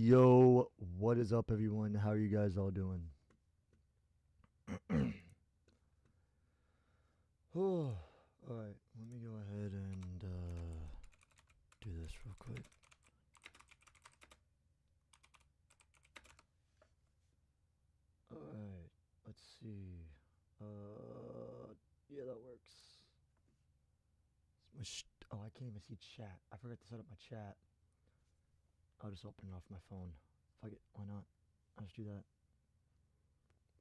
Yo, what is up, everyone? How are you guys all doing? Oh, all right, let me go ahead and do this real quick. All right, let's see. Yeah, that works. Oh, I can't even see chat. I forgot to set up my chat. I'll just open it off my phone. Fuck it, why not? I'll just do that.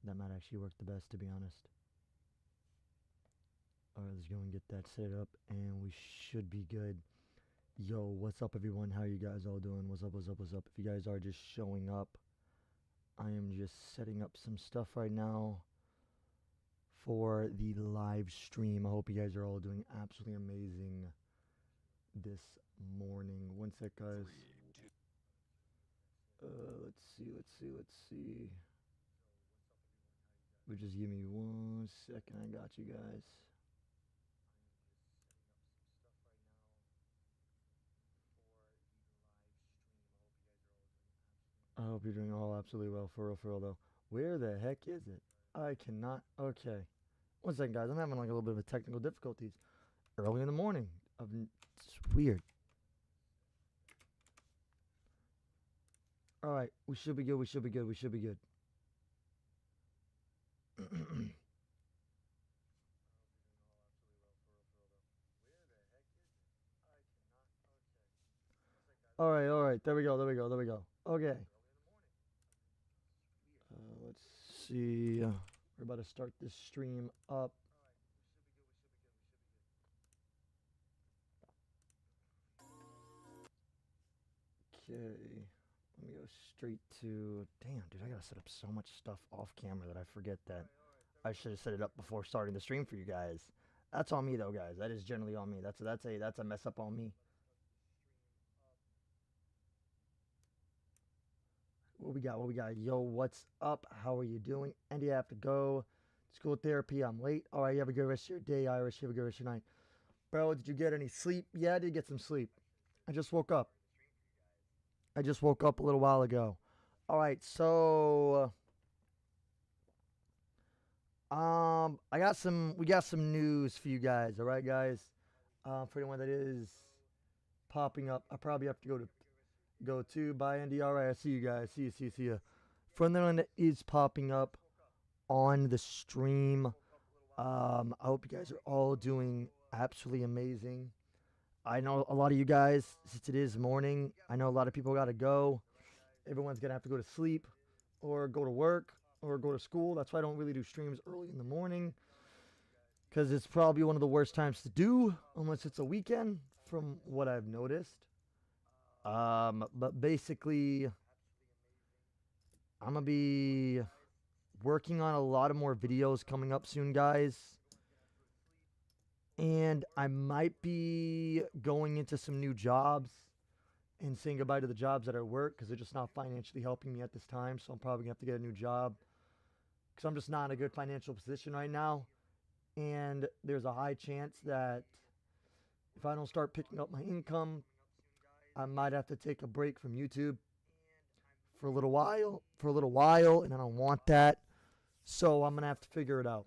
That might actually work the best, to be honest. Alright, let's go and get that set up, and we should be good. Yo, what's up, everyone? How are you guys all doing? What's up, what's up, what's up? If you guys are just showing up, I am just setting up some stuff right now for the live stream. I hope you guys are all doing absolutely amazing this morning. One sec, guys. Let's see. But just give me 1 second. I got you guys. I hope you're doing all absolutely well. For real, though. Where the heck is it? I cannot. Okay. 1 second, guys. I'm having like a little bit of technical difficulties early in the morning. It's weird. All right. We should be good. We should be good. We should be good. All right. All right. There we go. There we go. There we go. Okay. Let's see. We're about to start this stream up. Okay. Let me go straight to. Damn, dude, I gotta set up so much stuff off camera that I forget that I should have set it up before starting the stream for you guys. That's on me, though, guys. That is generally on me. That's a mess up on me. What we got? What we got? Yo, what's up? How are you doing? Andy, I have to go. School therapy. I'm late. All right, you have a good rest of your day, Irish. You have a good rest of your night. Bro, did you get any sleep? Yeah, I did get some sleep. I just woke up. I just woke up a little while ago. All right, so we got some news for you guys. All right, guys. For anyone that is popping up, I probably have to go to bye, Andy. All right, I see you guys. See you. For anyone that is popping up on the stream, I hope you guys are all doing absolutely amazing. I know a lot of you guys, since it is morning, I know a lot of people got to go. Everyone's going to have to go to sleep or go to work or go to school. That's why I don't really do streams early in the morning, because it's probably one of the worst times to do, unless it's a weekend, from what I've noticed. But basically, I'm going to be working on a lot of more videos coming up soon, guys. And I might be going into some new jobs and saying goodbye to the jobs that I work, because they're just not financially helping me at this time. So I'm probably going to have to get a new job, because I'm just not in a good financial position right now. And there's a high chance that if I don't start picking up my income, I might have to take a break from YouTube for a little while, and I don't want that. So I'm going to have to figure it out.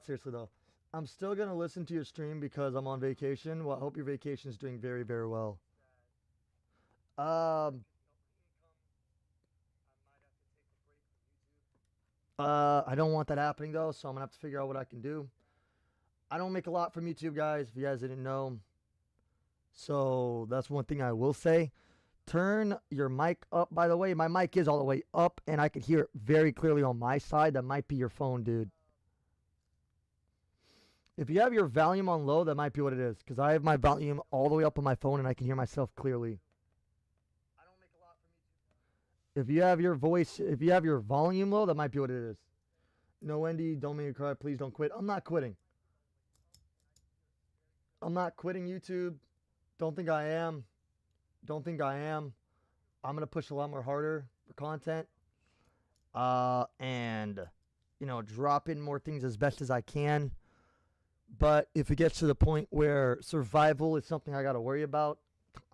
Seriously, though. I'm still going to listen to your stream because I'm on vacation. Well, I hope your vacation is doing very, very well. I don't want that happening, though, so I'm going to have to figure out what I can do. I don't make a lot from YouTube, guys, if you guys didn't know. So that's one thing I will say. Turn your mic up, by the way. My mic is all the way up, and I can hear it very clearly on my side. That might be your phone, dude. If you have your volume on low, that might be what it is, because I have my volume all the way up on my phone, and I can hear myself clearly. I don't make a lot from YouTube. If you have your volume low, that might be what it is. No, Wendy, don't make me cry. Please don't quit. I'm not quitting. I'm not quitting YouTube. Don't think I am. I'm going to push a lot more harder for content. And, drop in more things as best as I can. But if it gets to the point where survival is something I got to worry about,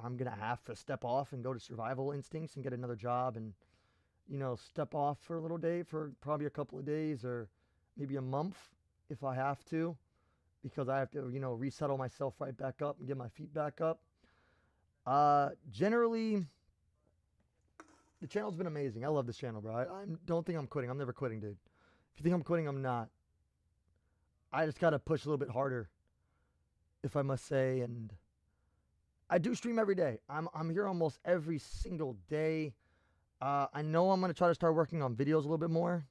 I'm going to have to step off and go to survival instincts and get another job and, step off for a little day for probably a couple of days or maybe a month if I have to, because I have to, resettle myself right back up and get my feet back up. Generally, the channel's been amazing. I love this channel, bro. I don't think I'm quitting. I'm never quitting, dude. If you think I'm quitting, I'm not. I just got to push a little bit harder, if I must say. And I do stream every day. I'm here almost every single day. I know I'm going to try to start working on videos a little bit more.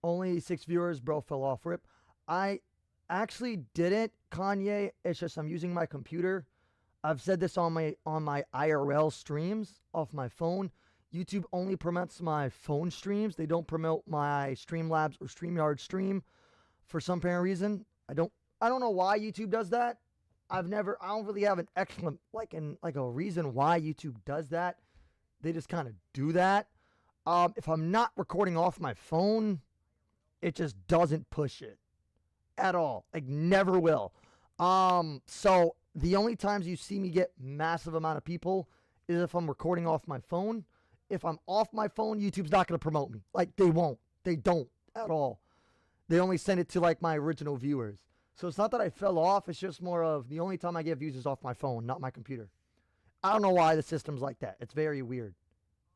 Only 6 viewers, bro, fell off. Rip. I actually didn't, Kanye. It's just I'm using my computer. I've said this on my IRL streams off my phone. YouTube only promotes my phone streams. They don't promote my Streamlabs or StreamYard stream for some apparent reason. I don't know why YouTube does that. I don't really have an excellent a reason why YouTube does that. They just kind of do that. If I'm not recording off my phone, it just doesn't push it at all. Like, never will. So the only times you see me get massive amount of people is if I'm recording off my phone. If I'm off my phone, YouTube's not going to promote me. Like, they won't. They don't at all. They only send it to, my original viewers. So it's not that I fell off. It's just more of the only time I get views is off my phone, not my computer. I don't know why the system's like that. It's very weird.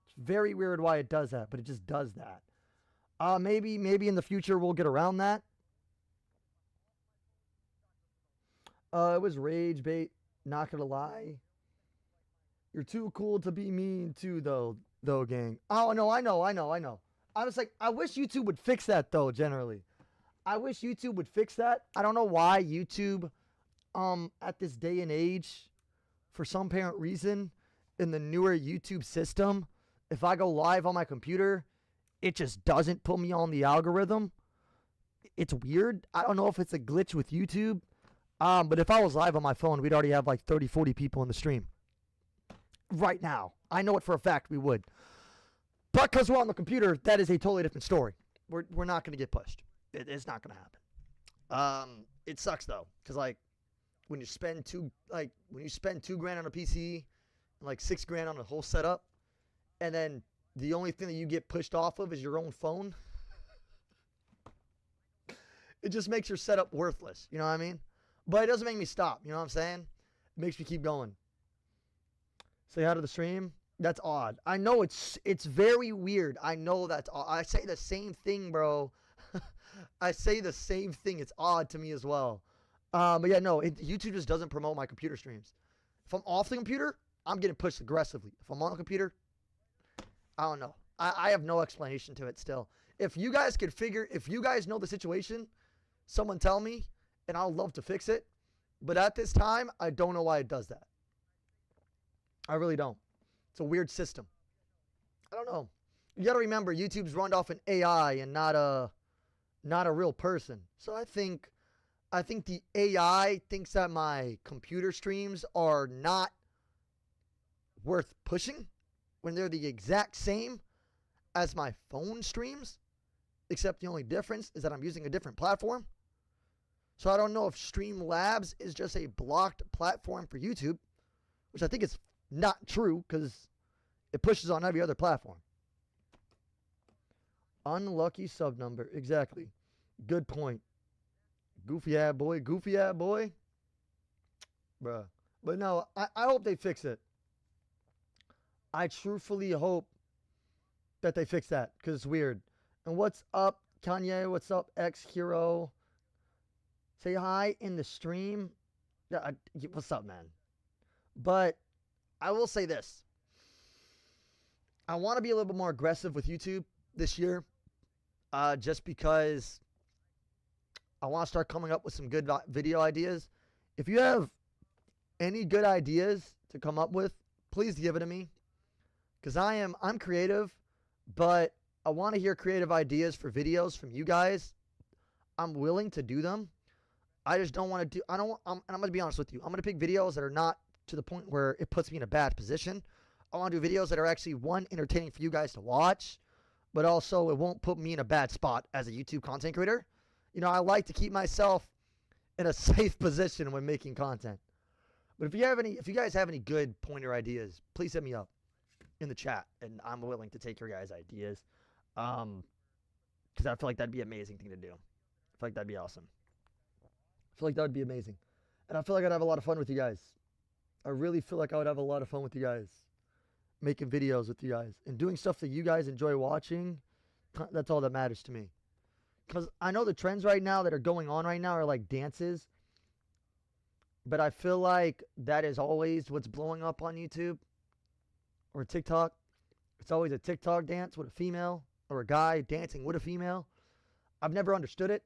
It's very weird why it does that, but it just does that. Maybe in the future we'll get around that. It was rage bait. Not gonna lie. You're too cool to be mean too, though, gang. Oh no, I know. I was like, I wish YouTube would fix that though. Generally, I wish YouTube would fix that. I don't know why YouTube, at this day and age, for some apparent reason, in the newer YouTube system, if I go live on my computer, it just doesn't put me on the algorithm. It's weird. I don't know if it's a glitch with YouTube. But if I was live on my phone, we'd already have 30, 40 people in the stream. Right now. I know it for a fact we would. But because we're on the computer, that is a totally different story. We're not going to get pushed. It's not going to happen. It sucks though. Because when you spend $2,000 on a PC and $6,000 on a whole setup, and then the only thing that you get pushed off of is your own phone, it just makes your setup worthless. You know what I mean? But it doesn't make me stop. You know what I'm saying? It makes me keep going. Say hi to the stream. That's odd. I know it's very weird. I know that's odd. I say the same thing, bro. I say the same thing. It's odd to me as well. But yeah, no. YouTube just doesn't promote my computer streams. If I'm off the computer, I'm getting pushed aggressively. If I'm on the computer, I don't know. I have no explanation to it still. If you guys know the situation, someone tell me. And I'll love to fix it. But at this time, I don't know why it does that. I really don't. It's a weird system. I don't know. You got to remember, YouTube's run off an AI and not a real person. So I think the AI thinks that my computer streams are not worth pushing when they're the exact same as my phone streams, except the only difference is that I'm using a different platform. So I don't know if Streamlabs is just a blocked platform for YouTube, which I think is not true because it pushes on every other platform. Unlucky sub number. Exactly. Good point. Goofy ad boy. Bruh. But no, I hope they fix it. I truthfully hope that they fix that because it's weird. And what's up, Kanye? What's up, X Hero? Say hi in the stream. Yeah, what's up, man? But I will say this. I want to be a little bit more aggressive with YouTube this year. Just because I want to start coming up with some good video ideas. If you have any good ideas to come up with, please give it to me. Because I'm creative, but I want to hear creative ideas for videos from you guys. I'm willing to do them. I just don't want to do, and I'm going to be honest with you. I'm going to pick videos that are not to the point where it puts me in a bad position. I want to do videos that are actually, one, entertaining for you guys to watch, but also it won't put me in a bad spot as a YouTube content creator. You know, I like to keep myself in a safe position when making content. But if you guys have any good pointer ideas, please hit me up in the chat, and I'm willing to take your guys' ideas. Because I feel like that'd be an amazing thing to do. I feel like that'd be awesome. I feel like that would be amazing. And I feel like I'd have a lot of fun with you guys. I really feel like I would have a lot of fun with you guys. Making videos with you guys. And doing stuff that you guys enjoy watching. That's all that matters to me. Because I know the trends right now that are going on right now are like dances. But I feel like that is always what's blowing up on YouTube or TikTok. It's always a TikTok dance with a female or a guy dancing with a female. I've never understood it.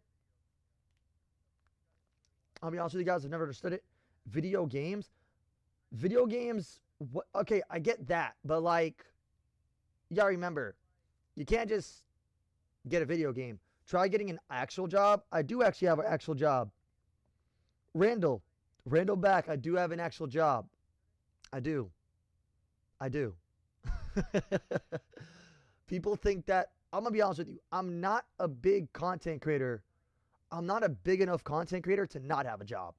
I'll be honest with you guys, I've never understood it. Video games, what? Okay, I get that. But like, you gotta remember, you can't just get a video game. Try getting an actual job. I do actually have an actual job. Randall back. I do have an actual job. I do. People think that, I'm going to be honest with you, I'm not a big content creator. I'm not a big enough content creator to not have a job.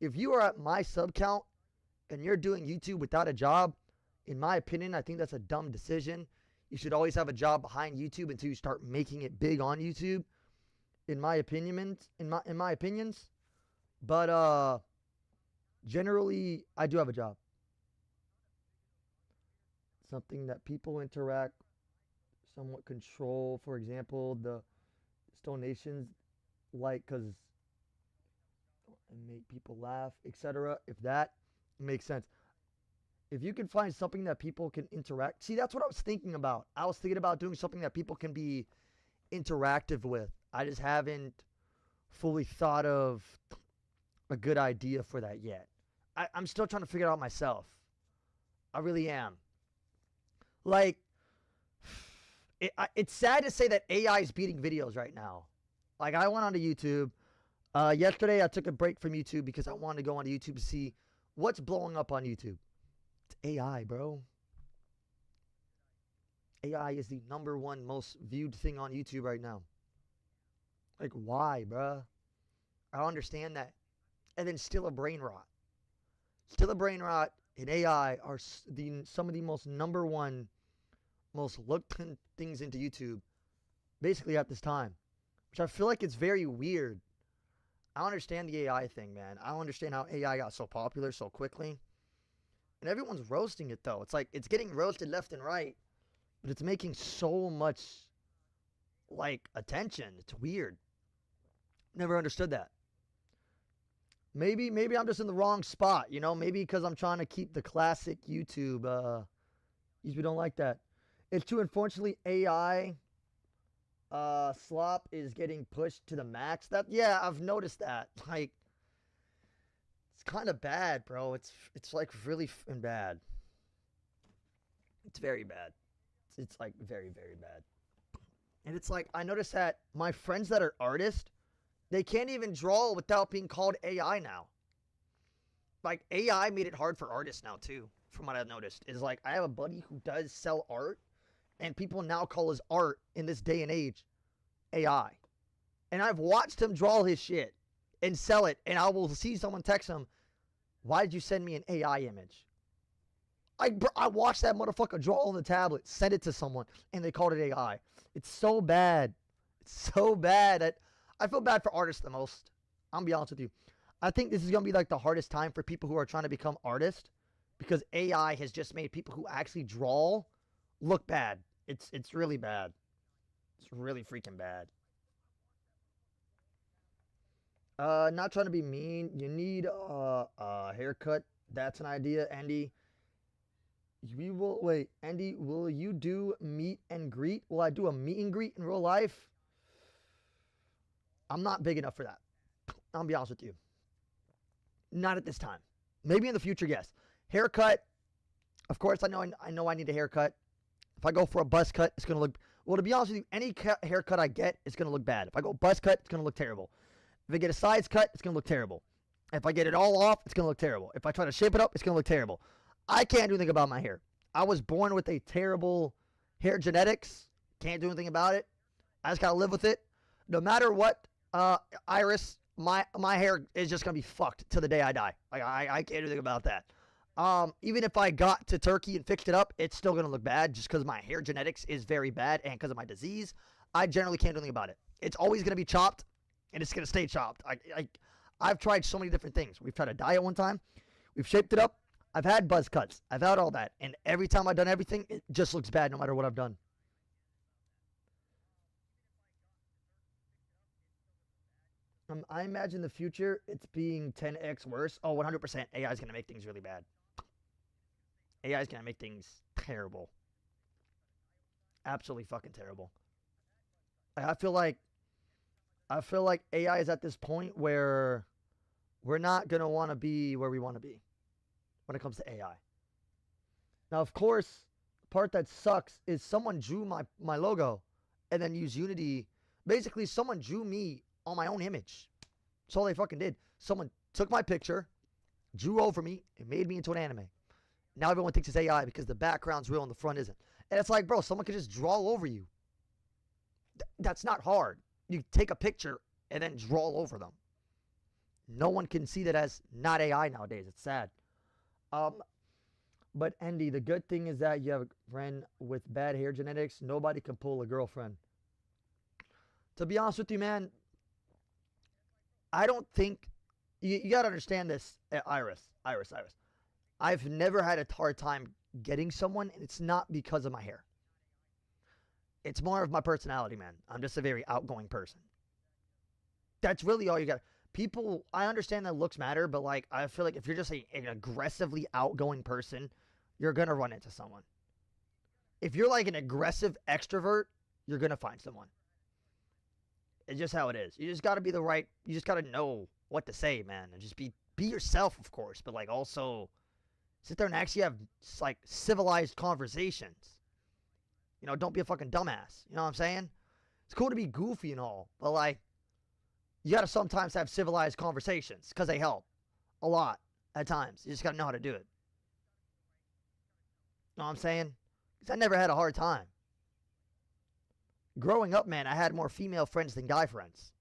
If you are at my sub count and you're doing YouTube without a job, in my opinion, I think that's a dumb decision. You should always have a job behind YouTube until you start making it big on YouTube. In my opinions. But generally, I do have a job. Something that people interact, somewhat control. For example, the donations, like, because make people laugh, etc. If that makes sense. If you can find something that people can interact. See, that's what I was thinking about. I was thinking about doing something that people can be interactive with. I just haven't fully thought of a good idea for that yet. I'm still trying to figure it out myself. I really am. Like, it's sad to say that AI is beating videos right now. Like, I went onto YouTube. Yesterday, I took a break from YouTube because I wanted to go onto YouTube to see what's blowing up on YouTube. It's AI, bro. AI is the #1 most viewed thing on YouTube right now. Like, why, bruh? I don't understand that. And then still a brain rot. Still a brain rot and AI are some of the most #1 most looked things into YouTube basically at this time, which I feel like it's very weird. I don't understand the AI thing, man. I don't understand how AI got so popular so quickly. And everyone's roasting it, though. It's like it's getting roasted left and right, but it's making so much, like, attention. It's weird. Never understood that. Maybe I'm just in the wrong spot, you know? Maybe because I'm trying to keep the classic YouTube. YouTube don't like that. It's true, unfortunately, AI slop is getting pushed to the max. Yeah, I've noticed that. Like, it's kind of bad, bro. It's like really bad. It's very bad. It's like very, very bad. And it's like, I noticed that my friends that are artists, they can't even draw without being called AI now. Like, AI made it hard for artists now, too, from what I've noticed. Is like, I have a buddy who does sell art, and people now call his art, in this day and age, AI. And I've watched him draw his shit and sell it, and I will see someone text him, why did you send me an AI image? I watched that motherfucker draw on the tablet, send it to someone, and they called it AI. It's so bad. It's so bad. I feel bad for artists the most. I'm going to be honest with you. I think this is going to be like the hardest time for people who are trying to become artists, because AI has just made people who actually draw look bad. It's really bad. It's really freaking bad. Not trying to be mean. You need a haircut. That's an idea, Andy. Andy, will you do meet and greet? Will I do a meet and greet in real life? I'm not big enough for that. I'll be honest with you. Not at this time. Maybe in the future, yes. Haircut. Of course, I know I need a haircut. If I go for a buzz cut, it's going to look... Well, to be honest with you, any haircut I get, it's going to look bad. If I go buzz cut, it's going to look terrible. If I get a sides cut, it's going to look terrible. If I get it all off, it's going to look terrible. If I try to shape it up, it's going to look terrible. I can't do anything about my hair. I was born with a terrible hair genetics. Can't do anything about it. I just got to live with it. No matter what, Iris, my hair is just gonna be fucked till the day I die. Like I can't do anything about that. Even if I got to Turkey and fixed it up, it's still gonna look bad just because my hair genetics is very bad and because of my disease. I generally can't do anything about it. It's always gonna be chopped, and it's gonna stay chopped. I've tried so many different things. We've tried a diet one time. We've shaped it up. I've had buzz cuts. I've had all that, and every time I've done everything, it just looks bad no matter what I've done. I imagine the future, it's being 10x worse. Oh, 100%. AI is going to make things really bad. AI is going to make things terrible. Absolutely fucking terrible. I feel like AI is at this point where we're not going to want to be where we want to be when it comes to AI. Now, of course, the part that sucks is someone drew my logo and then used Unity. Basically, someone drew me on my own image. That's all they fucking did. Someone took my picture, drew over me, and made me into an anime. Now everyone thinks it's AI because the background's real and the front isn't. And it's like, bro, someone could just draw over you. That's not hard. You take a picture and then draw over them. No one can see that as not AI nowadays. It's sad. Um, but Andy, the good thing is that you have a friend with bad hair genetics. Nobody can pull a girlfriend. To be honest with you, man, I don't think you got to understand this, Iris. I've never had a hard time getting someone, and it's not because of my hair. It's more of my personality, man. I'm just a very outgoing person. That's really all you got. People, I understand that looks matter, but like I feel like if you're just an aggressively outgoing person, you're gonna run into someone. If you're like an aggressive extrovert, you're gonna find someone. It's just how it is. You just got to be the right. You just got to know what to say, man, and just be yourself, of course. But like also sit there and actually have like civilized conversations. You know, don't be a fucking dumbass. You know what I'm saying? It's cool to be goofy and all, but like you got to sometimes have civilized conversations because they help a lot at times. You just got to know how to do it. You know what I'm saying? Because I never had a hard time. Growing up, man, I had more female friends than guy friends.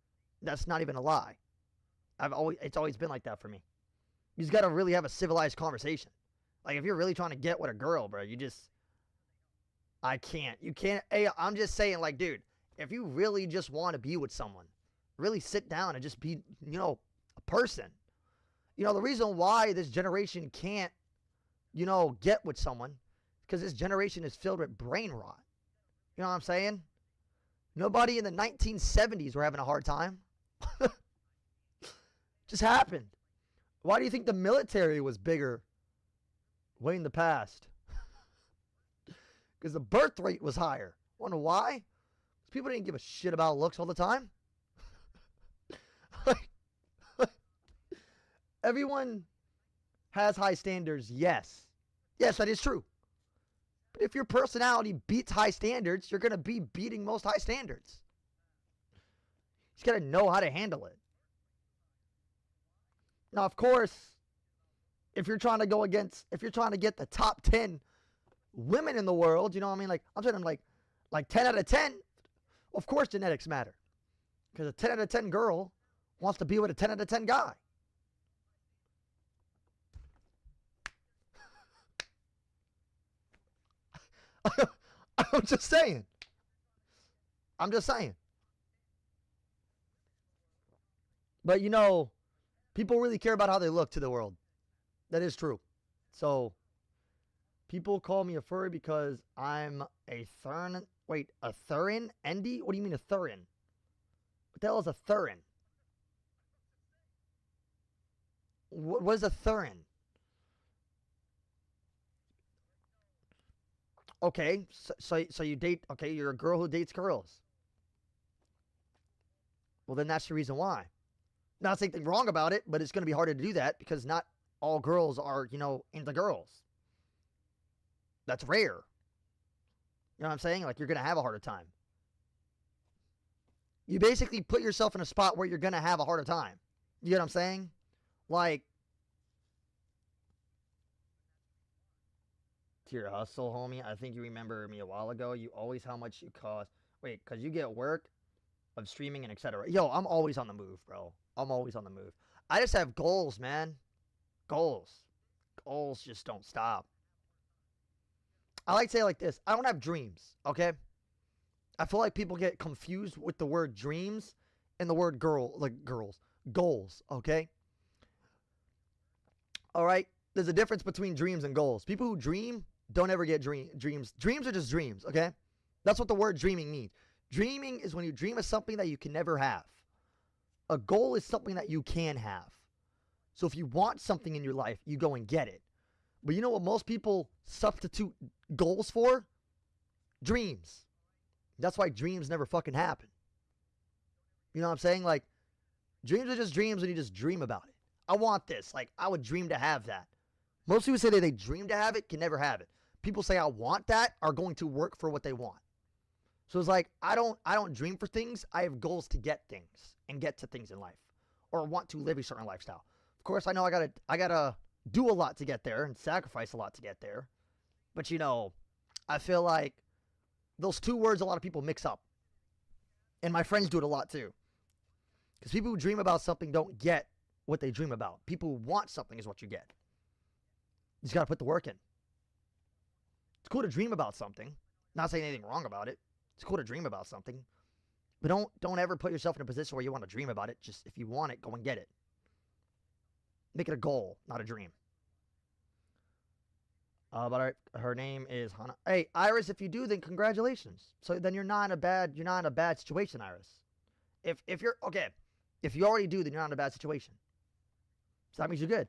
That's not even a lie. It's always been like that for me. You just gotta really have a civilized conversation. Like if you're really trying to get with a girl, bro, I can't. You can't. Hey, I'm just saying, like, dude, if you really just want to be with someone, really sit down and just be, a person. The reason why this generation can't, get with someone, because this generation is filled with brain rot. You know what I'm saying? Nobody in the 1970s were having a hard time. Just happened. Why do you think the military was bigger way in the past? Because the birth rate was higher. Wonder why? Because people didn't give a shit about looks all the time. like, everyone has high standards, yes. Yes, that is true. But if your personality beats high standards, you're going to be beating most high standards. You just got to know how to handle it. Now, of course, if you're trying to get the top 10 women in the world, you know what I mean? Like, I'm saying like 10 out of 10, of course genetics matter. Because a 10 out of 10 girl wants to be with a 10 out of 10 guy. I'm just saying. But people really care about how they look to the world. That is true. So people call me a furry because I'm a Thurin. Wait, a Thurin? Endy? What do you mean a Thurin? What the hell is a Thurin? What is a Thurin? Okay, so you date. Okay, you're a girl who dates girls. Well, then that's the reason why. Not saying anything wrong about it, but it's going to be harder to do that because not all girls are, into girls. That's rare. You know what I'm saying? Like, you're going to have a harder time. You basically put yourself in a spot where you're going to have a harder time. You know what I'm saying? Like, to your hustle, homie, I think you remember me a while ago. You always how much you cost. Wait, because you get work of streaming and etc. Yo, I'm always on the move, bro. I'm always on the move. I just have goals, man. Goals. Goals just don't stop. I like to say it like this. I don't have dreams, okay? I feel like people get confused with the word dreams and the word girls. Goals, okay? All right? There's a difference between dreams and goals. People who dream don't ever get dreams. Dreams are just dreams, okay? That's what the word dreaming means. Dreaming is when you dream of something that you can never have. A goal is something that you can have. So if you want something in your life, you go and get it. But you know what most people substitute goals for? Dreams. That's why dreams never fucking happen. You know what I'm saying? Like, dreams are just dreams and you just dream about it. I want this. Like, I would dream to have that. Most people say that they dream to have it, can never have it. People say I want that are going to work for what they want. So it's like, I don't dream for things. I have goals to get things and get to things in life or want to live a certain lifestyle. Of course, I know I gotta do a lot to get there and sacrifice a lot to get there. But, you know, I feel like those two words a lot of people mix up. And my friends do it a lot too. Because people who dream about something don't get what they dream about. People who want something is what you get. You just got to put the work in. It's cool to dream about something. Not saying anything wrong about it. It's cool to dream about something. But don't ever put yourself in a position where you want to dream about it. Just if you want it, go and get it. Make it a goal, not a dream. But her name is Hannah. Hey, Iris, if you do, then congratulations. So then you're not in a bad situation, Iris. If you already do, then you're not in a bad situation. So that means you're good.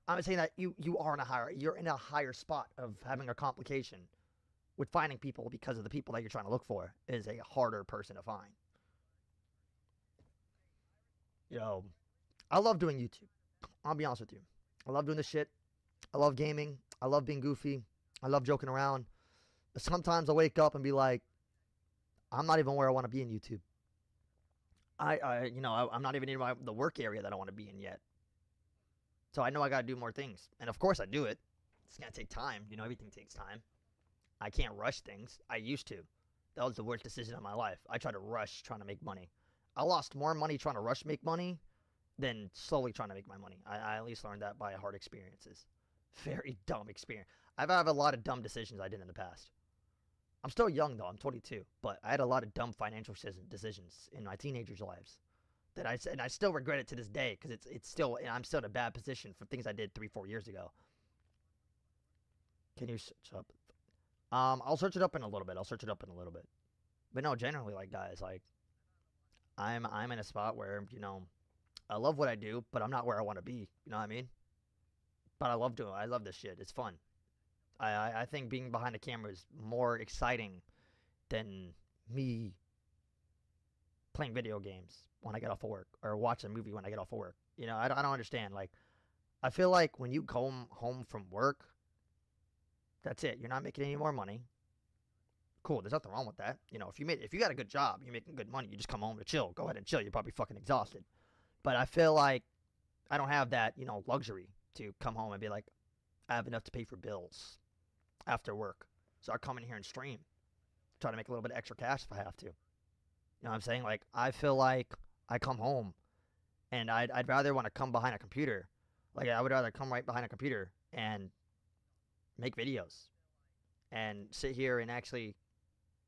I'm saying that you're in a higher spot of having a complication with finding people because of the people that you're trying to look for is a harder person to find. You know, I love doing YouTube. I'll be honest with you. I love doing this shit. I love gaming. I love being goofy. I love joking around. But sometimes I wake up and be like, I'm not even where I want to be in YouTube. I'm not even in the work area that I want to be in yet. So I know I got to do more things. And of course I do it. It's going to take time. You know, everything takes time. I can't rush things. I used to. That was the worst decision of my life. I tried to rush trying to make money. I lost more money trying to rush make money than slowly trying to make my money. I at least learned that by hard experiences. Very dumb experience. I've had a lot of dumb decisions I did in the past. I'm still young, though. I'm 22. But I had a lot of dumb financial decisions in my teenagers' lives that I still regret it to this day because I'm still in a bad position for things I did 3-4 years ago. Can you search up? I'll search it up in a little bit. But no, generally, like, guys, like, I'm in a spot where, you know, I love what I do, but I'm not where I want to be. You know what I mean? But I love this shit. It's fun. I think being behind the camera is more exciting than me playing video games when I get off of work or watch a movie when I get off of work. You know, I don't understand. Like, I feel like when you come home from work, that's it. You're not making any more money. Cool. There's nothing wrong with that. You know, if you got a good job, you're making good money, you just come home to chill. Go ahead and chill. You're probably fucking exhausted. But I feel like I don't have that, you know, luxury to come home and be like, I have enough to pay for bills after work. So I come in here and stream. Try to make a little bit of extra cash if I have to. You know what I'm saying? Like, I feel like I come home and I'd rather want to come behind a computer. Like, I would rather come right behind a computer and make videos and sit here and actually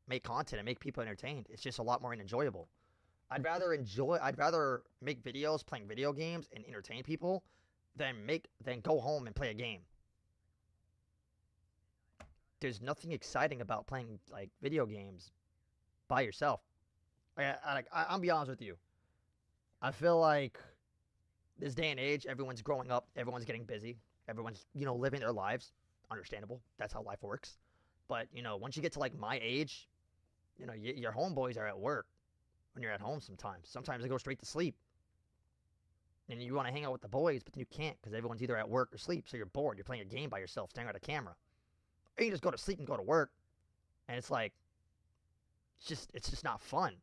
make content and make people entertained. It's just a lot more enjoyable. I'd rather make videos playing video games and entertain people than go home and play a game. There's nothing exciting about playing, like, video games by yourself. I'll be honest with you. I feel like this day and age, everyone's growing up, everyone's getting busy, everyone's, you know, living their lives. Understandable. That's how life works. But, you know, once you get to, like, my age, you know, your homeboys are at work when you're at home sometimes. Sometimes they go straight to sleep. And you want to hang out with the boys, but then you can't because everyone's either at work or sleep, so you're bored. You're playing a game by yourself, staring at a camera. Or you just go to sleep and go to work. And it's like, it's just not fun.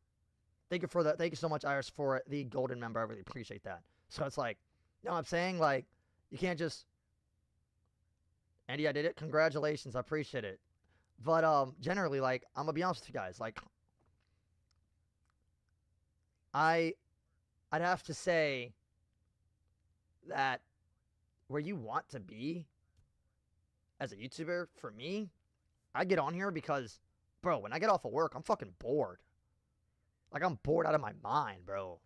Thank you so much, Iris, for the golden member. I really appreciate that. So it's like, you know what I'm saying? Like, you can't just, Andy, I did it. Congratulations. I appreciate it. But generally, like, I'm going to be honest with you guys. Like, I I'd have to say that where you want to be as a YouTuber, for me, I get on here because, bro, when I get off of work, I'm fucking bored. Like, I'm bored out of my mind, bro.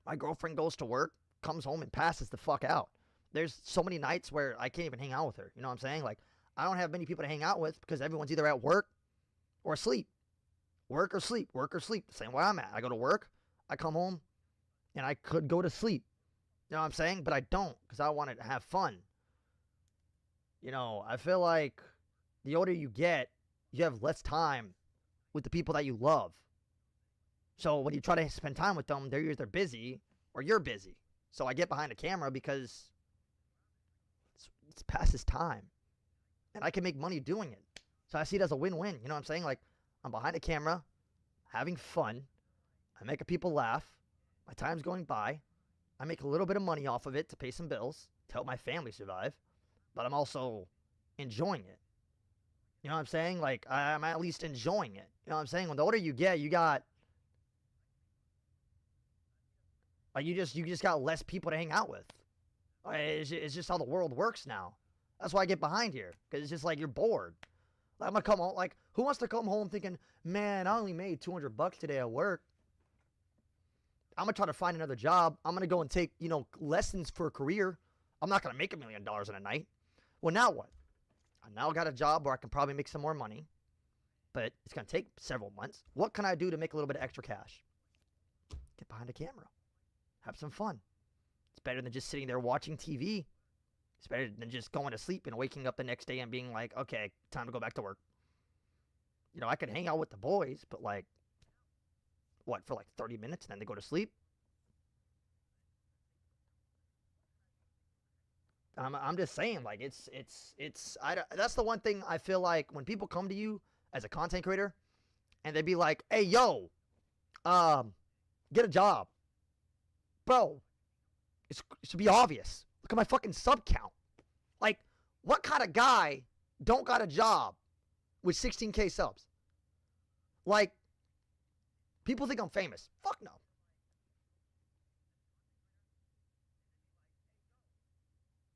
My girlfriend goes to work, comes home, and passes the fuck out. There's so many nights where I can't even hang out with her. You know what I'm saying? Like, I don't have many people to hang out with because everyone's either at work or asleep. Work or sleep. Work or sleep. The same way I'm at. I go to work, I come home, and I could go to sleep. You know what I'm saying? But I don't because I wanted to have fun. You know, I feel like the older you get, you have less time with the people that you love. So when you try to spend time with them, they're either busy or you're busy. So I get behind a camera because it's passes time. And I can make money doing it. So I see it as a win-win. You know what I'm saying? Like, I'm behind a camera, having fun. I'm making people laugh. My time's going by. I make a little bit of money off of it to pay some bills, to help my family survive. But I'm also enjoying it. You know what I'm saying? Like, I'm at least enjoying it. You know what I'm saying? When the older you get, you got... Like, you just got less people to hang out with. It's just how the world works now. That's why I get behind here. Because it's just like, you're bored. Like, I'm going to come home. Like, who wants to come home thinking, man, I only made $200 today at work. I'm going to try to find another job. I'm going to go and take, lessons for a career. I'm not going to make $1 million in a night. Well, now what? I now got a job where I can probably make some more money. But it's going to take several months. What can I do to make a little bit of extra cash? Get behind a camera. Have some fun. It's better than just sitting there watching TV. It's better than just going to sleep and waking up the next day and being like, okay, time to go back to work. I could hang out with the boys, but like, what, for like 30 minutes and then they go to sleep? I'm just saying, like, that's the one thing I feel like when people come to you as a content creator and they be like, hey, yo, get a job. Bro, it should be obvious. Look at my fucking sub count. Like, what kind of guy don't got a job with 16K subs? Like, people think I'm famous. Fuck no.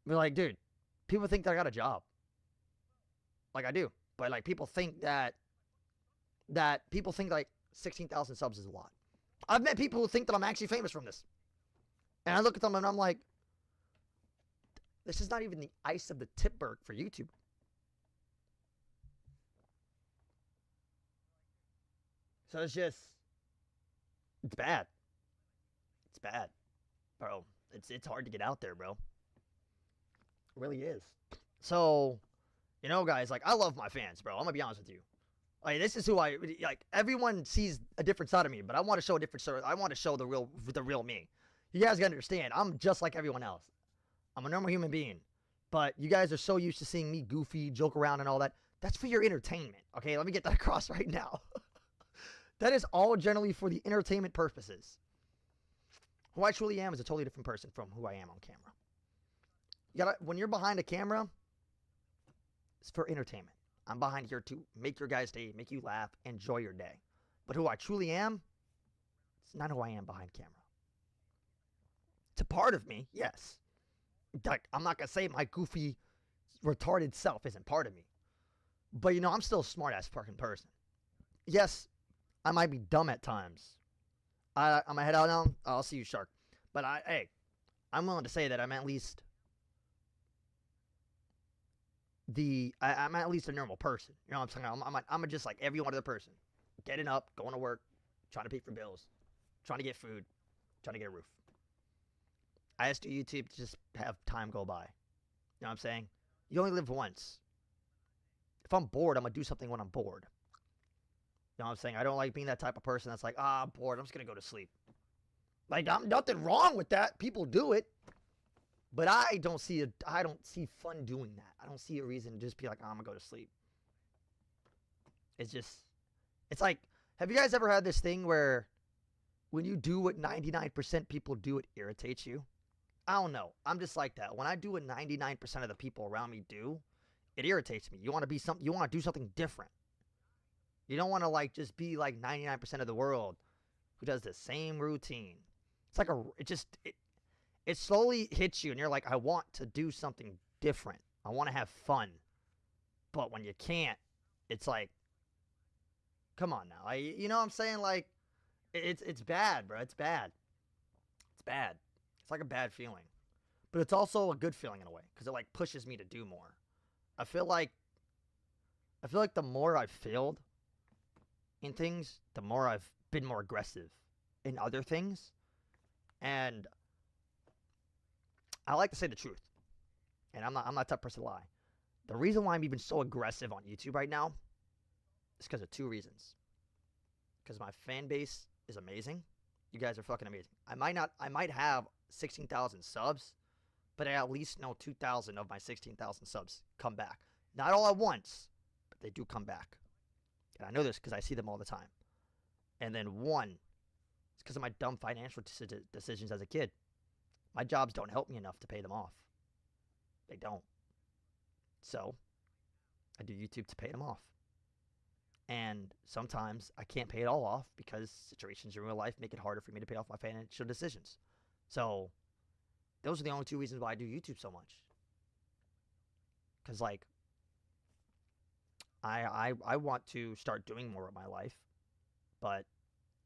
We're like, dude, people think that I got a job. Like, I do. But, like, people think that like 16,000 subs is a lot. I've met people who think that I'm actually famous from this. And I look at them and I'm like, this is not even the ice of the tipberg for YouTube. So it's bad. It's bad, bro. It's hard to get out there, bro. It really is. So, guys, like, I love my fans, bro. I'm gonna be honest with you. Like, this is who I like. Everyone sees a different side of me, but I want to show a different side. I want to show the real me. You guys gotta understand, I'm just like everyone else. I'm a normal human being. But you guys are so used to seeing me goofy, joke around, and all that. That's for your entertainment, okay? Let me get that across right now. That is all generally for the entertainment purposes. Who I truly am is a totally different person from who I am on camera. When you're behind a camera, it's for entertainment. I'm behind here to make your guys' day, make you laugh, enjoy your day. But who I truly am, it's not who I am behind camera. It's a part of me, yes. Like, I'm not going to say my goofy, retarded self isn't part of me. But, I'm still a smart-ass fucking person. Yes, I might be dumb at times. I'm going to head out now. I'll see you, Shark. But, I'm willing to say that I'm at least I'm at least a normal person. You know what I'm saying? I'm just like every other person. Getting up, going to work, trying to pay for bills, trying to get food, trying to get a roof. I just do YouTube to just have time go by. You know what I'm saying? You only live once. If I'm bored, I'm going to do something when I'm bored. You know what I'm saying? I don't like being that type of person that's like, I'm bored, I'm just going to go to sleep. Like, I'm nothing wrong with that. People do it. But I don't see fun doing that. I don't see a reason to just be like, I'm going to go to sleep. It's like, have you guys ever had this thing where when you do what 99% people do, it irritates you? I don't know. I'm just like that. When I do what 99% of the people around me do, it irritates me. You want to do something different. You don't want to like just be like 99% of the world who does the same routine. It's like it slowly hits you, and you're like, I want to do something different. I want to have fun. But when you can't, it's like, come on now. You know what I'm saying? Like, it's bad, bro. It's bad. It's bad. It's like a bad feeling. But it's also a good feeling in a way, because it like pushes me to do more. I feel like the more I've failed in things, the more I've been more aggressive in other things. And I like to say the truth. And I'm not that person to lie. The reason why I'm even so aggressive on YouTube right now is because of two reasons. Because my fan base is amazing. You guys are fucking amazing. I might have 16,000 subs, but I at least know 2,000 of my 16,000 subs come back. Not all at once, but they do come back. And I know this because I see them all the time. And then one, it's because of my dumb financial decisions as a kid. My jobs don't help me enough to pay them off. They don't. So, I do YouTube to pay them off. And sometimes I can't pay it all off because situations in real life make it harder for me to pay off my financial decisions. So, those are the only two reasons why I do YouTube so much. Because, like, I want to start doing more of my life, but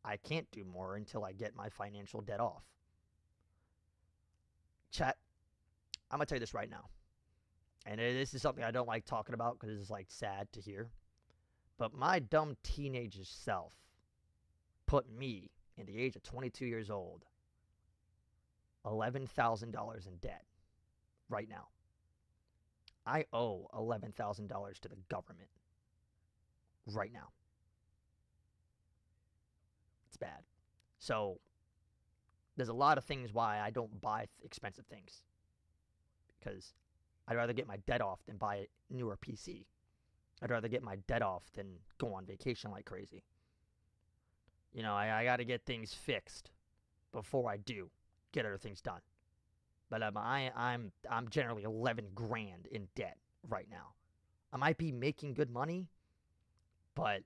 I can't do more until I get my financial debt off. Chat, I'm going to tell you this right now. And this is something I don't like talking about because it's, like, sad to hear. But my dumb teenage self put me, in the age of 22 years old, $11,000 in debt right now. I owe $11,000 to the government right now. It's bad. So, there's a lot of things why I don't buy expensive things. Because I'd rather get my debt off than buy a newer PC. I'd rather get my debt off than go on vacation like crazy. You know, I got to get things fixed before I do get other things done. But I'm generally 11 grand in debt right now. I might be making good money, but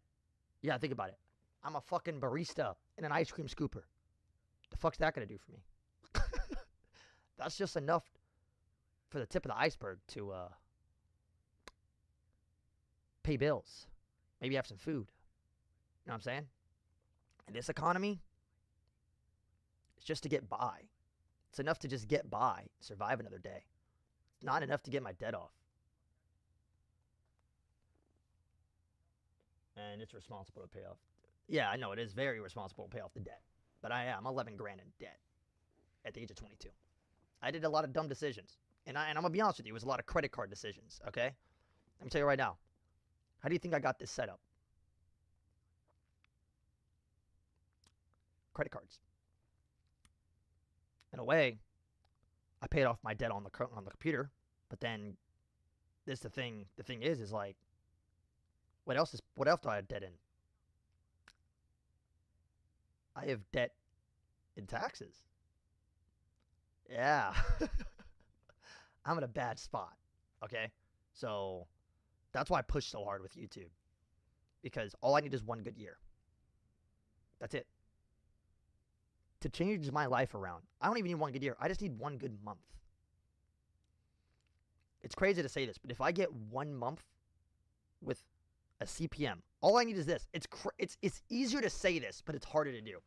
yeah, think about it. I'm a fucking barista and an ice cream scooper. The fuck's that gonna do for me? That's just enough for the tip of the iceberg to pay bills. Maybe have some food. You know what I'm saying? In this economy, it's just to get by. It's enough to just get by, survive another day. It's not enough to get my debt off. And it's responsible to pay off. Yeah, I know it is very responsible to pay off the debt. But I'm 11 grand in debt at the age of 22. I did a lot of dumb decisions. And I'm going to be honest with you, it was a lot of credit card decisions, okay? Let me tell you right now. How do you think I got this set up? Credit cards. In a way, I paid off my debt on the computer, but then this the thing is like, what else do I have debt in? I have debt in taxes. Yeah. I'm in a bad spot, okay? So that's why I push so hard with YouTube. Because all I need is one good year. That's it. To change my life around. I don't even need one good year. I just need one good month. It's crazy to say this, but if I get 1 month with a CPM, all I need is this. It's easier to say this, but it's harder to do.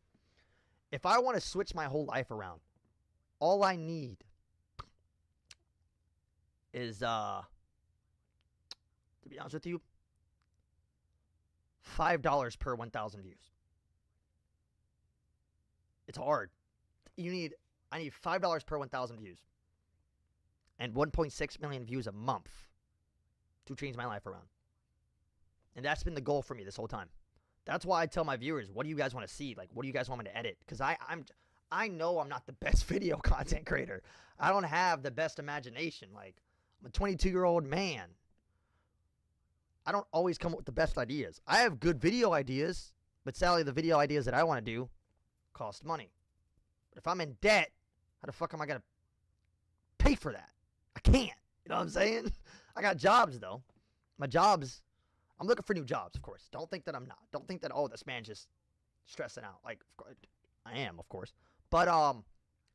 If I want to switch my whole life around, all I need is, to be honest with you, $5 per 1,000 views. It's hard. I need $5 per 1,000 views. And 1.6 million views a month to change my life around. And that's been the goal for me this whole time. That's why I tell my viewers, what do you guys want to see? Like, what do you guys want me to edit? Because I know I'm not the best video content creator. I don't have the best imagination. Like, I'm a 22-year-old man. I don't always come up with the best ideas. I have good video ideas, but sadly, the video ideas that I want to do cost money. But if I'm in debt, how the fuck am I going to pay for that? I can't. You know what I'm saying? I got jobs, though. My jobs, I'm looking for new jobs, of course. Don't think that I'm not. Don't think that, oh, this man's just stressing out. Like, of course, I am, of course. But,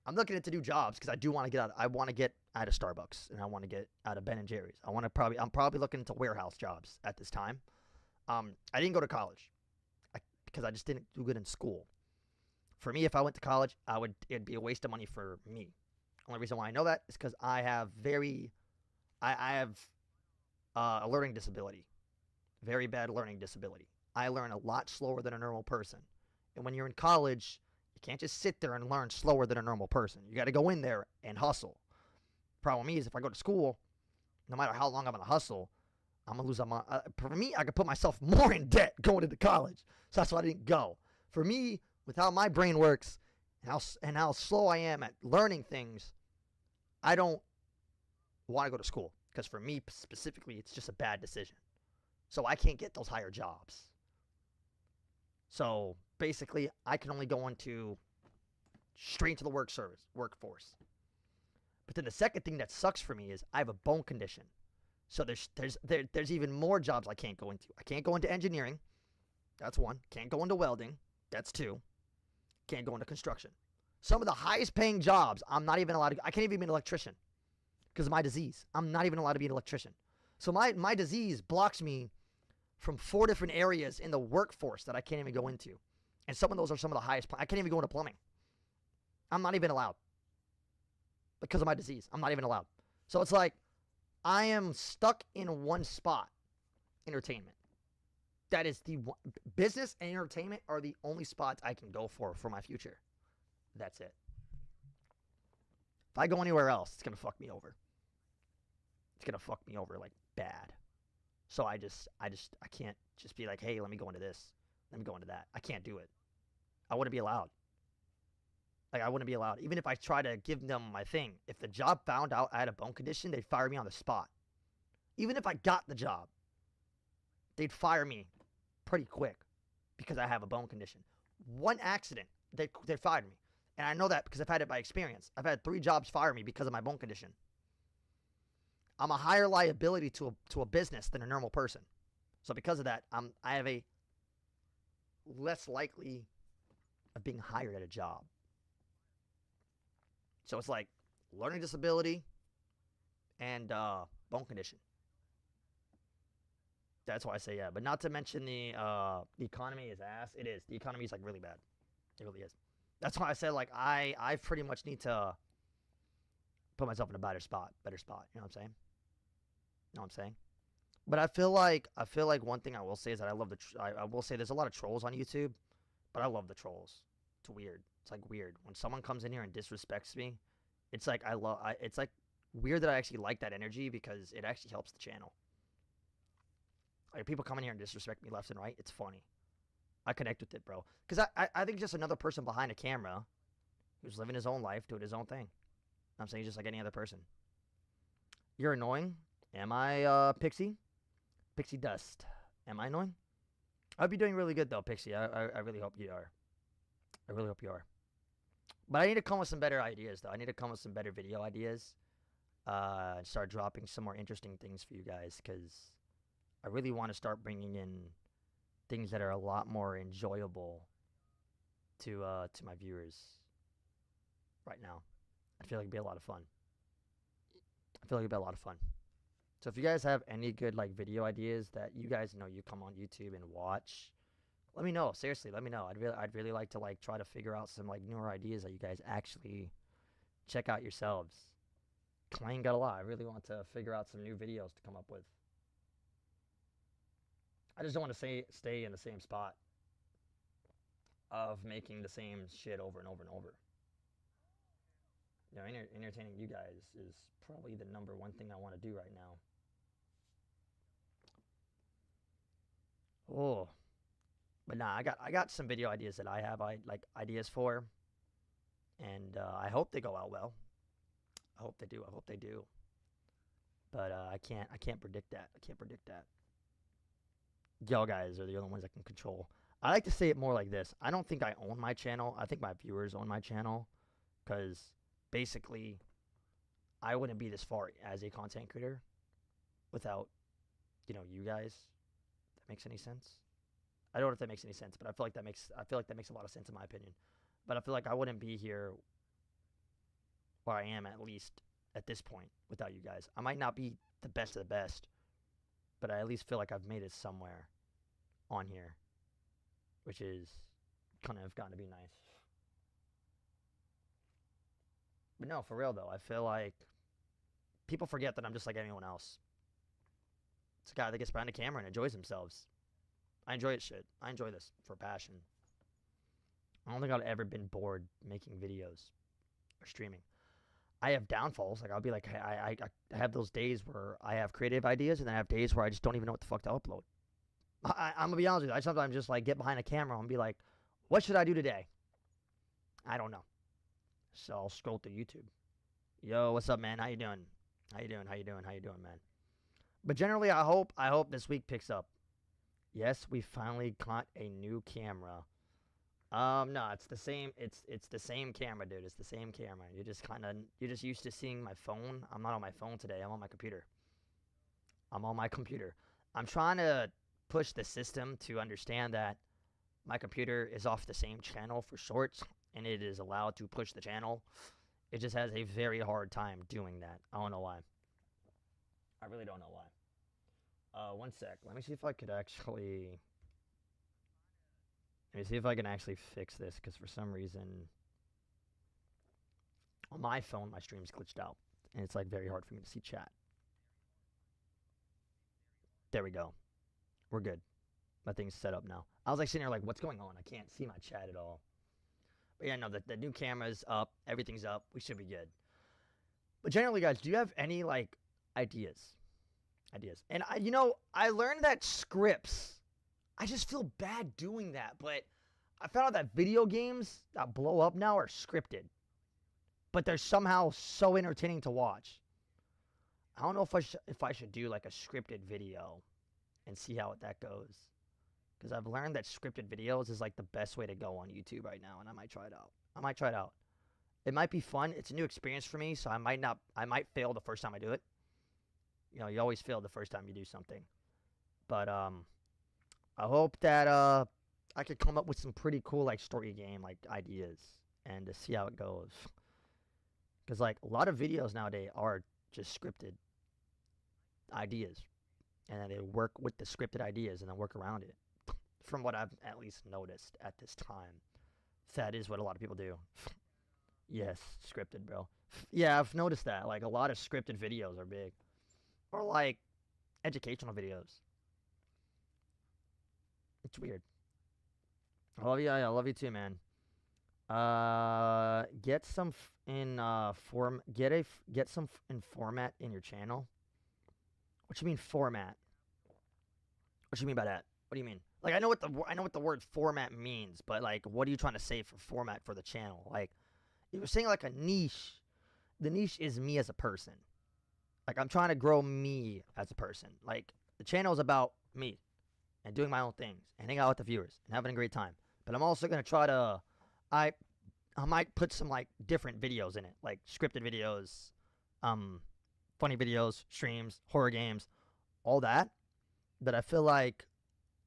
I'm looking into new jobs because I do want to get out. I want to get out of Starbucks and I want to get out of Ben and Jerry's. I'm probably looking into warehouse jobs at this time. I didn't go to college because I just didn't do good in school. For me, if I went to college, it'd be a waste of money for me. Only reason why I know that is because I have a learning disability, very bad learning disability. I learn a lot slower than a normal person. And when you're in college, you can't just sit there and learn slower than a normal person. You got to go in there and hustle. Problem is, if I go to school, no matter how long I'm going to hustle, I'm going to lose my. For me, I could put myself more in debt going into college. So that's why I didn't go. For me, with how my brain works and how slow I am at learning things, I don't want to go to school. Because for me specifically, it's just a bad decision. So I can't get those higher jobs. So basically, I can only go into straight into the workforce. But then the second thing that sucks for me is I have a bone condition. So there's even more jobs I can't go into. I can't go into engineering. That's one. Can't go into welding. That's two. Can't go into construction. Some of the highest paying jobs, I'm not even allowed to. I can't even be an electrician because of my disease. I'm not even allowed to be an electrician. So my disease blocks me from 4 different areas in the workforce that I can't even go into. And some of those are some of the highest. I can't even go into plumbing. I'm not even allowed because of my disease. I'm not even allowed. So it's like I am stuck in one spot, entertainment. That is the one, business and entertainment are the only spots I can go for my future. That's it. If I go anywhere else, it's going to fuck me over. It's going to fuck me over like bad. So I can't just be like, hey, let me go into this. Let me go into that. I can't do it. I wouldn't be allowed. Like, I wouldn't be allowed. Even if I try to give them my thing, if the job found out I had a bone condition, they'd fire me on the spot. Even if I got the job, they'd fire me pretty quick because I have a bone condition. One accident, they fired me. And I know that because I've had it by experience. I've had 3 jobs fire me because of my bone condition. I'm a higher liability to a business than a normal person. So because of that, I have a less likely of being hired at a job. So it's like learning disability and bone condition. That's why I say yeah. But not to mention the economy is ass. It is. The economy is like really bad. It really is. That's why I said like I pretty much need to put myself in a better spot. You know what I'm saying? You know what I'm saying? But I feel like one thing I will say is that I love I will say there's a lot of trolls on YouTube, but I love the trolls. It's weird. It's like weird when someone comes in here and disrespects me. It's like it's like weird that I actually like that energy because it actually helps the channel. Like people come in here and disrespect me left and right. It's funny. I connect with it, bro. Because I think just another person behind a camera who's living his own life, doing his own thing. I'm saying just like any other person. You're annoying. Am I, Pixie? Pixie Dust. Am I annoying? I'd be doing really good, though, Pixie. I really hope you are. I really hope you are. But I need to come with some better ideas, though. I need to come with some better video ideas. And start dropping some more interesting things for you guys. Because I really want to start bringing in things that are a lot more enjoyable to my viewers right now. I feel like it'd be a lot of fun. So if you guys have any good like video ideas that you guys know you come on YouTube and watch, let me know. Seriously, let me know. I'd really like to like try to figure out some like newer ideas that you guys actually check out yourselves. I ain't got a lot. I really want to figure out some new videos to come up with. I just don't want to stay in the same spot of making the same shit over and over and over. You know, entertaining you guys is probably the number one thing I want to do right now. Oh, but nah, I got some video ideas that I like ideas for, and I hope they go out well. I hope they do. But I can't predict that. Y'all guys are the only ones that can control. I like to say it more like this. I don't think I own my channel. I think my viewers own my channel, because basically, I wouldn't be this far as a content creator without, you guys. If that makes any sense? I don't know if that makes any sense, but I feel like that makes a lot of sense in my opinion. But I feel like I wouldn't be here where I am, at least at this point, without you guys. I might not be the best of the best, but I at least feel like I've made it somewhere on here, which is kind of gotten to be nice. But no, for real though, I feel like people forget that I'm just like anyone else. It's a guy that gets behind the camera and enjoys themselves. I enjoy it shit. I enjoy this for passion. I don't think I've ever been bored making videos or streaming. I have downfalls. Like I'll be like, I have those days where I have creative ideas, and then I have days where I just don't even know what the fuck to upload. I'm gonna be honest with you. I sometimes just like get behind a camera and be like, what should I do today? I don't know. So I'll scroll through YouTube. Yo, what's up, man? How you doing? How you doing? How you doing? How you doing, man? But generally, I hope this week picks up. Yes, we finally got a new camera. No, it's the same. It's the same camera, dude. It's the same camera. You're just used to seeing my phone. I'm not on my phone today. I'm on my computer. I'm trying to push the system to understand that my computer is off the same channel for shorts, and it is allowed to push the channel. It just has a very hard time doing that. I don't know why. I really don't know why. One sec. Let me see if I could actually. Let me see if I can actually fix this, because for some reason on my phone my stream's glitched out, and it's like very hard for me to see chat. There we go. We're good. My thing's set up now. I was like sitting here like, what's going on? I can't see my chat at all. But yeah, no, the new camera's up. Everything's up. We should be good. But generally, guys, do you have any like ideas? And I learned that scripts. I just feel bad doing that, but I found out that video games that blow up now are scripted, but they're somehow so entertaining to watch. I don't know if I should do like a scripted video and see how that goes, because I've learned that scripted videos is like the best way to go on YouTube right now, and I might try it out. It might be fun. It's a new experience for me, so I might fail the first time I do it. You always fail the first time you do something. But I hope that I could come up with some pretty cool like story game like ideas and to see how it goes. Cuz like a lot of videos nowadays are just scripted ideas, and then they work with the scripted ideas and then work around it. From what I've at least noticed at this time, that is what a lot of people do. Yes, scripted, bro. Yeah, I've noticed that. Like a lot of scripted videos are big. Or like educational videos. It's weird. I love you. I love you too, man. Get some in form. Get some in format in your channel. What you mean format? What you mean by that? What do you mean? Like I know what the word format means, but like what are you trying to say for format for the channel? Like if you're saying like a niche, the niche is me as a person. Like I'm trying to grow me as a person. Like the channel is about me and doing my own things and hanging out with the viewers and having a great time. But I'm also gonna try to, I might put some like different videos in it, like scripted videos, funny videos, streams, horror games, all that. But I feel like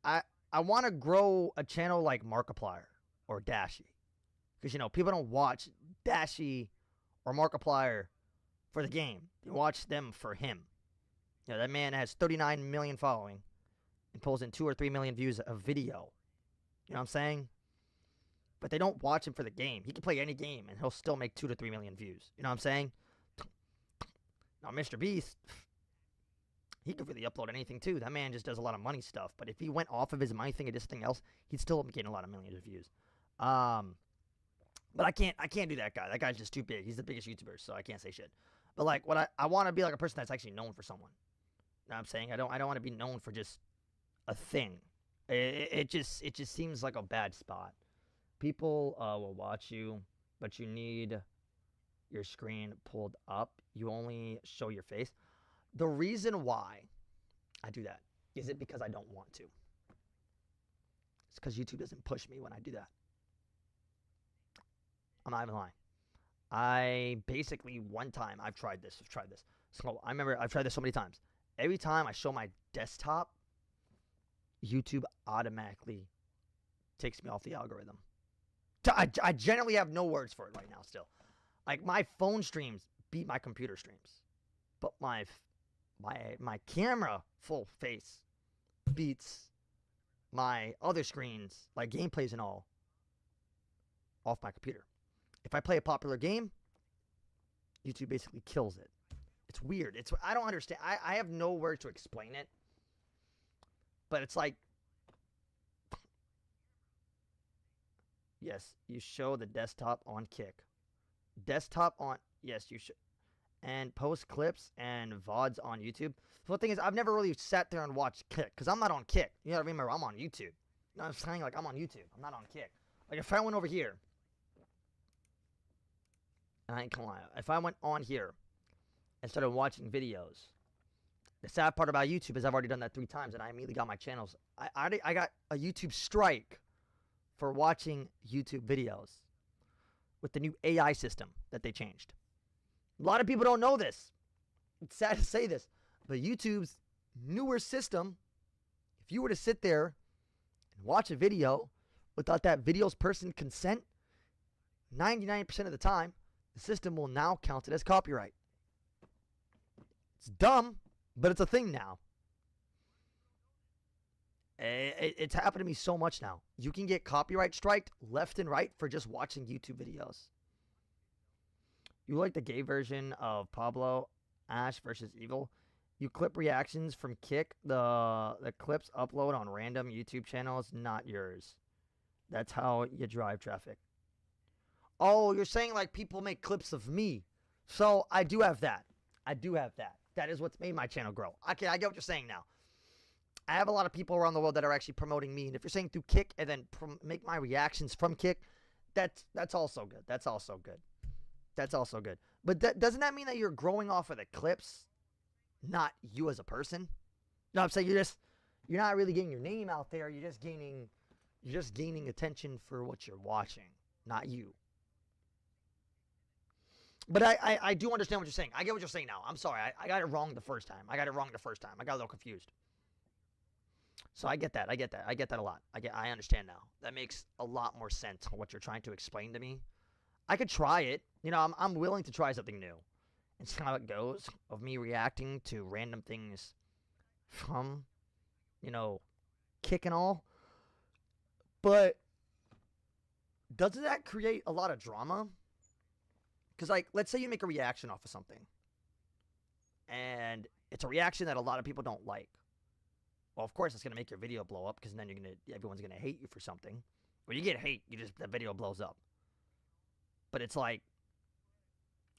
I want to grow a channel like Markiplier or Dashy, because people don't watch Dashy or Markiplier for the game. They watch them for him. That man has 39 million following and pulls in 2 or 3 million views a video. You know what I'm saying? But they don't watch him for the game. He can play any game and he'll still make 2 to 3 million views. You know what I'm saying? Now, Mr. Beast, he could really upload anything too. That man just does a lot of money stuff. But if he went off of his money thing and did something else, he'd still be getting a lot of millions of views. But I can't do that guy. That guy's just too big. He's the biggest YouTuber, so I can't say shit. But like, what I want to be like a person that's actually known for someone. You know what I'm saying? I don't want to be known for just a thing. It just seems like a bad spot. People will watch you, but you need your screen pulled up. You only show your face. The reason why I do that is it because I don't want to. It's because YouTube doesn't push me when I do that. I'm not even lying. I basically, one time, I've tried this. So I remember I've tried this so many times. Every time I show my desktop, YouTube automatically takes me off the algorithm. I generally have no words for it right now still. Like my phone streams beat my computer streams, but my camera full face beats my other screens, like gameplays and all, off my computer. If I play a popular game, YouTube basically kills it. It's weird. I don't understand. I have no words to explain it, but it's like, yes, you show the desktop on Kick. Desktop on, yes, you should. And post clips and VODs on YouTube. So the thing is, I've never really sat there and watched Kick because I'm not on Kick. You gotta remember, I'm on YouTube. You know what I'm saying? Like, I'm on YouTube. I'm not on Kick. Like, if I went over here, and I ain't gonna lie, if I went on here and started watching videos, the sad part about YouTube is I've already done that 3 times and I immediately got my channels. I got a YouTube strike for watching YouTube videos with the new AI system that they changed. A lot of people don't know this. It's sad to say this, but YouTube's newer system, if you were to sit there and watch a video without that video's person consent, 99% of the time, the system will now count it as copyright. It's dumb, but it's a thing now. It's happened to me so much now. You can get copyright striked left and right for just watching YouTube videos. You like the gay version of Pablo Ash versus Evil? You clip reactions from Kick. The clips upload on random YouTube channels, not yours. That's how you drive traffic. Oh, you're saying like people make clips of me. So I do have that. I do have that. That is what's made my channel grow. Okay, I get what you're saying now. I have a lot of people around the world that are actually promoting me. And if you're saying through Kick and then make my reactions from Kick, that's also good. That's also good. That's also good. But doesn't that mean that you're growing off of the clips, not you as a person? You know what I'm saying? You're not really getting your name out there. You're just gaining attention for what you're watching, not you. But I do understand what you're saying. I get what you're saying now. I'm sorry. I got it wrong the first time. I got a little confused. So I get that. I get that a lot. I understand now. That makes a lot more sense what you're trying to explain to me. I could try it. You know, I'm willing to try something new and see how it goes of me reacting to random things from, you know, Kick and all. But doesn't that create a lot of drama? Because, like, let's say you make a reaction off of something and it's a reaction that a lot of people don't like. Well, of course, it's going to make your video blow up because then everyone's going to hate you for something. When you get hate, the video blows up. But it's like,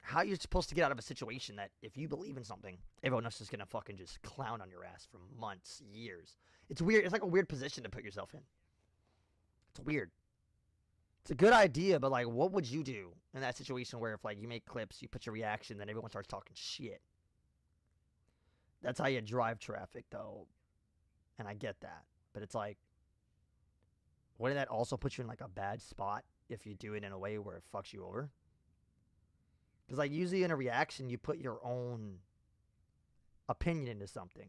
how are you supposed to get out of a situation that if you believe in something, everyone else is going to fucking just clown on your ass for months, years? It's weird. It's like a weird position to put yourself in. It's weird. It's a good idea, but like, what would you do in that situation where if like you make clips, you put your reaction, then everyone starts talking shit? That's how you drive traffic, though. And I get that. But it's like, wouldn't that also put you in like a bad spot if you do it in a way where it fucks you over? Because like usually in a reaction, you put your own opinion into something.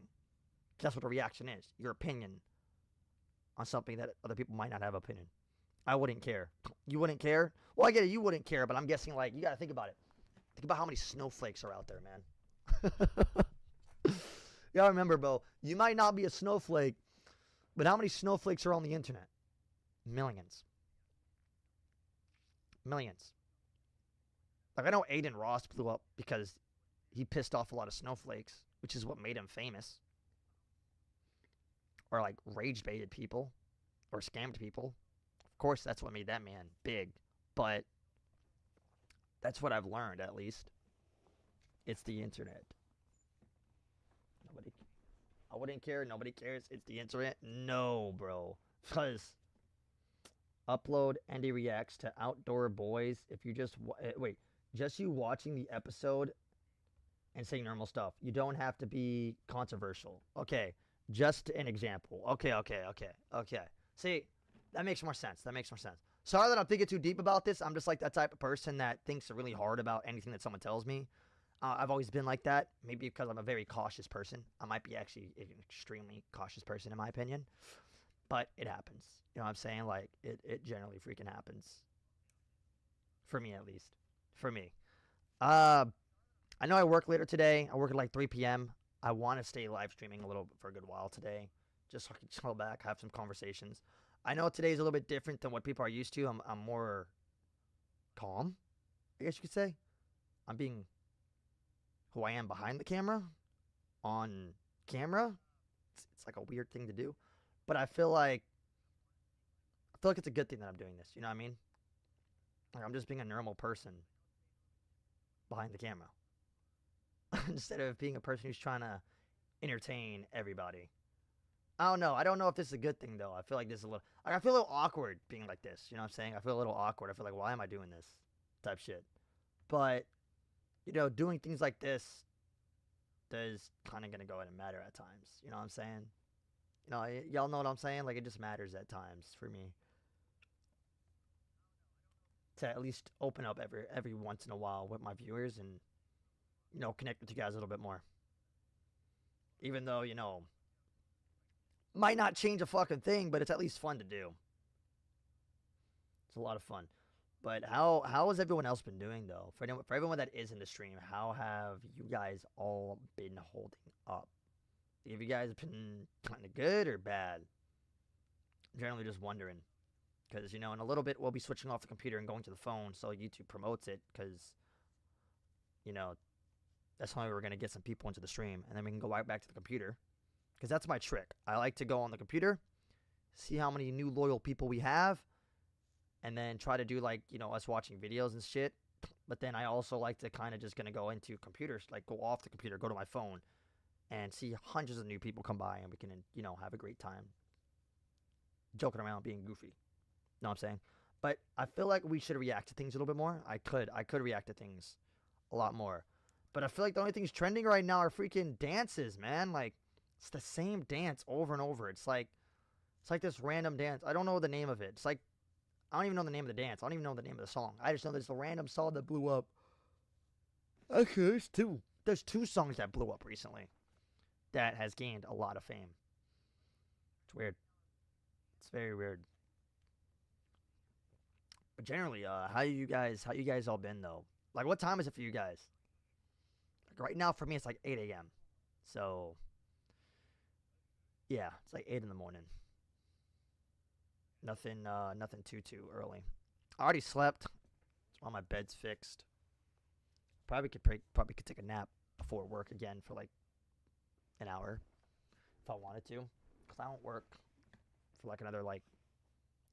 That's what a reaction is. Your opinion on something that other people might not have opinion. I wouldn't care. You wouldn't care? Well, I get it. You wouldn't care, but I'm guessing like, you got to think about it. Think about how many snowflakes are out there, man. You gotta remember, bro, you might not be a snowflake, but how many snowflakes are on the internet? Millions. Millions. Like, I know Aiden Ross blew up because he pissed off a lot of snowflakes, which is what made him famous. Or, like, rage-baited people. Or scammed people. Of course, that's what made that man big. But that's what I've learned, at least. It's the internet. I wouldn't care. Nobody cares. It's the internet. No, bro. Because upload Endy reacts to Outdoor Boys. If you just just you watching the episode and saying normal stuff. You don't have to be controversial. Okay, just an example. Okay. See, that makes more sense. Sorry that I'm thinking too deep about this. I'm just like that type of person that thinks really hard about anything that someone tells me. I've always been like that. Maybe because I'm a very cautious person. I might be actually an extremely cautious person in my opinion. But it happens. You know what I'm saying? Like, it generally freaking happens. For me, at least. For me. Uh, I know I work later today. I work at like 3 p.m. I want to stay live streaming a little bit for a good while today, just so I can chill back, have some conversations. I know today's a little bit different than what people are used to. I'm more calm, I guess you could say. I'm being who I am behind the camera, on camera. It's like a weird thing to do, but I feel like it's a good thing that I'm doing this. You know what I mean? Like I'm just being a normal person behind the camera instead of being a person who's trying to entertain everybody. I don't know. I don't know if this is a good thing though. I feel like this is a little. Like, I feel a little awkward being like this. You know what I'm saying? I feel a little awkward. I feel like why am I doing this type shit. But doing things like this is kind of gonna go ahead and matter at times. You know what I'm saying? Y'all know what I'm saying? Like it just matters at times for me to at least open up every once in a while with my viewers and connect with you guys a little bit more. Even though might not change a fucking thing, but it's at least fun to do. It's a lot of fun. But how has everyone else been doing though? For everyone that is in the stream, how have you guys all been holding up? Have you guys been kind of good or bad? I'm generally just wondering. Because, in a little bit, we'll be switching off the computer and going to the phone so YouTube promotes it. Because, you know, that's how we're going to get some people into the stream. And then we can go right back to the computer. Because that's my trick. I like to go on the computer, see how many new loyal people we have, and then try to do, like, us watching videos and shit. But then I also like to kind of just going to go into computers, like go off the computer, go to my phone, and see hundreds of new people come by, and we can, have a great time joking around, being goofy. Know what I'm saying? But I feel like we should react to things a little bit more. I could react to things a lot more. But I feel like the only things trending right now are freaking dances, man. Like, it's the same dance over and over. It's like this random dance. I don't know the name of it. It's like, I don't even know the name of the dance. I don't even know the name of the song. I just know there's a random song that blew up. Actually, there's two. There's two songs that blew up recently that has gained a lot of fame. It's weird. It's very weird. But generally, how you guys all been though? Like, what time is it for you guys? Like right now for me, it's like 8 a.m. So yeah, it's like 8 in the morning. Nothing too early. I already slept. All my bed's fixed. Probably could take a nap before work again for like an hour if I wanted to, cause I don't work for like another like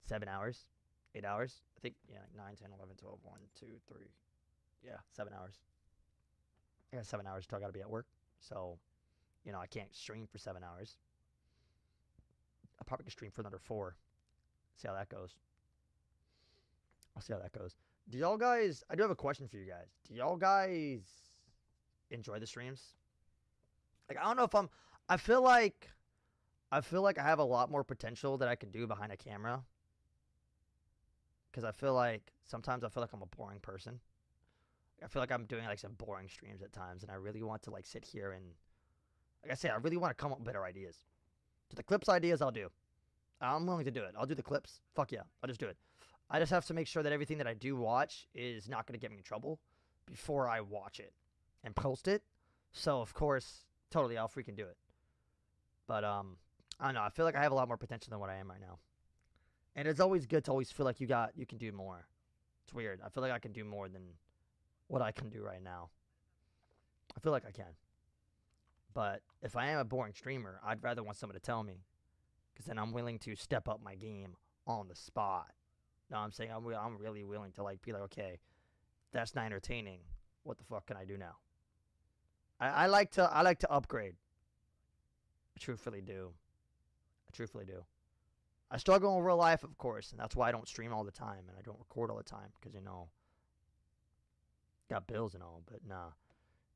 7 hours, 8 hours. I think yeah, like 9, 10, 11, 12, 1, 2, 3. Yeah, 7 hours. I got 7 hours till I gotta be at work. So, I can't stream for 7 hours. I probably could stream for another 4. See how that goes. I'll see how that goes. Do y'all guys? I do have a question for you guys. Do y'all guys enjoy the streams? Like I don't know if I'm. I feel like I have a lot more potential that I can do behind a camera. Because I feel like sometimes I feel like I'm a boring person. I feel like I'm doing like some boring streams at times, and I really want to like sit here and, like I said, I really want to come up with better ideas. So the clips ideas I'll do. I'm willing to do it. I'll do the clips. Fuck yeah, I'll just do it. I just have to make sure that everything that I do watch is not going to get me in trouble before I watch it and post it. So of course, totally, I'll freaking do it. But I don't know. I feel like I have a lot more potential than what I am right now. And it's always good to always feel like you can do more. It's weird. I feel like I can do more than what I can do right now. I feel like I can. But if I am a boring streamer, I'd rather want someone to tell me. Because then I'm willing to step up my game on the spot. You know what I'm saying? I'm really willing to like be like, okay, that's not entertaining. What the fuck can I do now? I like to upgrade. I truthfully do. I struggle in real life, of course, and that's why I don't stream all the time and I don't record all the time because got bills and all. But nah,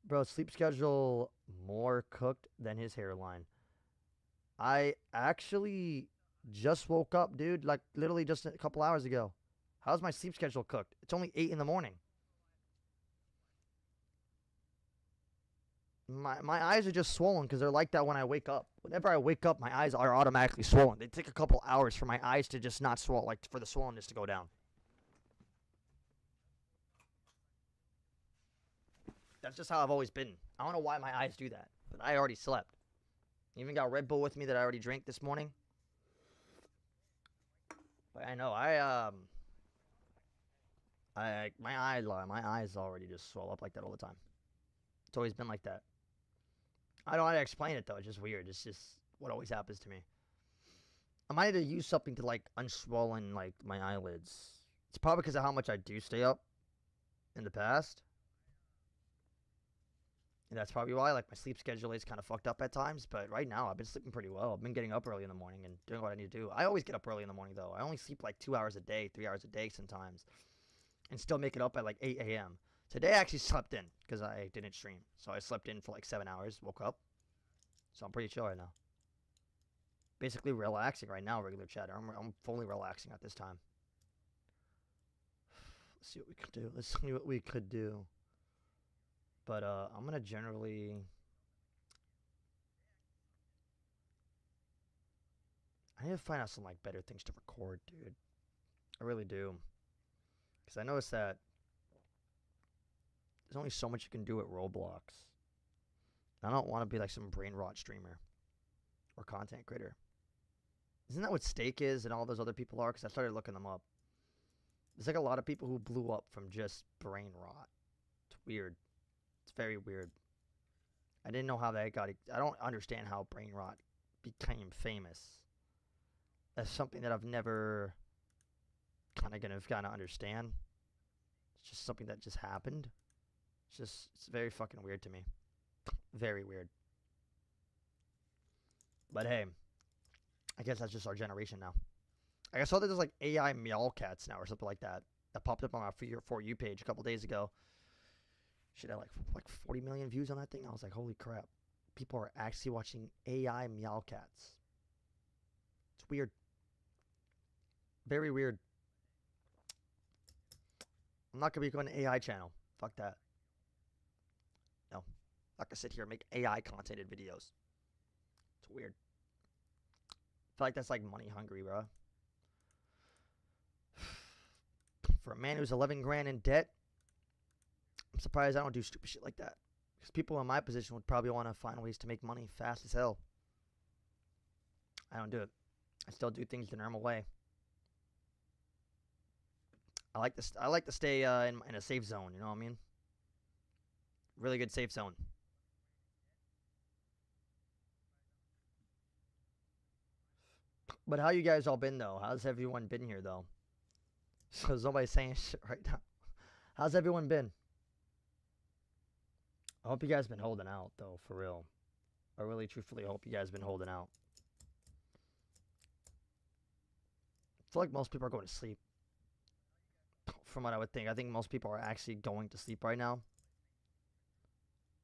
bro, sleep schedule more cooked than his hairline. I actually just woke up, dude. Like literally just a couple hours ago. How's my sleep schedule cooked? It's only 8 in the morning. My eyes are just swollen because they're like that when I wake up. Whenever I wake up, my eyes are automatically swollen. They take a couple hours for my eyes to just not swell, like for the swollenness to go down. That's just how I've always been. I don't know why my eyes do that, but I already slept. Even got Red Bull with me that I already drank this morning. But I know my eyes already just swell up like that all the time. It's always been like that. I don't know how to explain it though. It's just weird. It's just what always happens to me. I might need to use something to like unswollen like my eyelids. It's probably because of how much I do stay up in the past. And that's probably why like my sleep schedule is kind of fucked up at times. But right now I've been sleeping pretty well. I've been getting up early in the morning and doing what I need to do. I always get up early in the morning though. I only sleep like 2 hours a day, 3 hours a day sometimes. And still make it up at like 8 a.m. Today I actually slept in because I didn't stream. So I slept in for like 7 hours, woke up. So I'm pretty chill right now. Basically relaxing right now, regular chat. I'm fully relaxing at this time. Let's see what we could do. Let's see what we could do. But I'm gonna generally. I need to find out some like better things to record, dude. I really do. Because I noticed that there's only so much you can do at Roblox. I don't want to be like some brain rot streamer or content creator. Isn't that what Steak is and all those other people are? Because I started looking them up. There's like a lot of people who blew up from just brain rot. It's weird. It's very weird. I didn't know how that got. I don't understand how brain rot became famous. That's something that I've never kind of understand. It's just something that just happened. It's very fucking weird to me. Very weird. But hey, I guess that's just our generation now. I saw that there's like AI meow cats now or something like that. That popped up on my For You page a couple days ago. Shit had like 40 million views on that thing. I was like, holy crap. People are actually watching AI meow cats. It's weird. Very weird. I'm not going to be going to AI channel. Fuck that. No. I'm not going to sit here and make AI contented videos. It's weird. I feel like that's like money hungry, bro. For a man who's 11 grand in debt, I'm surprised I don't do stupid shit like that. Because people in my position would probably want to find ways to make money fast as hell. I don't do it. I still do things the normal way. I like to stay in a safe zone. You know what I mean? Really good safe zone. But how you guys all been though? How's everyone been here though? So nobody's saying shit right now. How's everyone been? I hope you guys been holding out though, for real. I really truthfully hope you guys been holding out. I feel like most people are going to sleep. From what I would think. I think most people are actually going to sleep right now.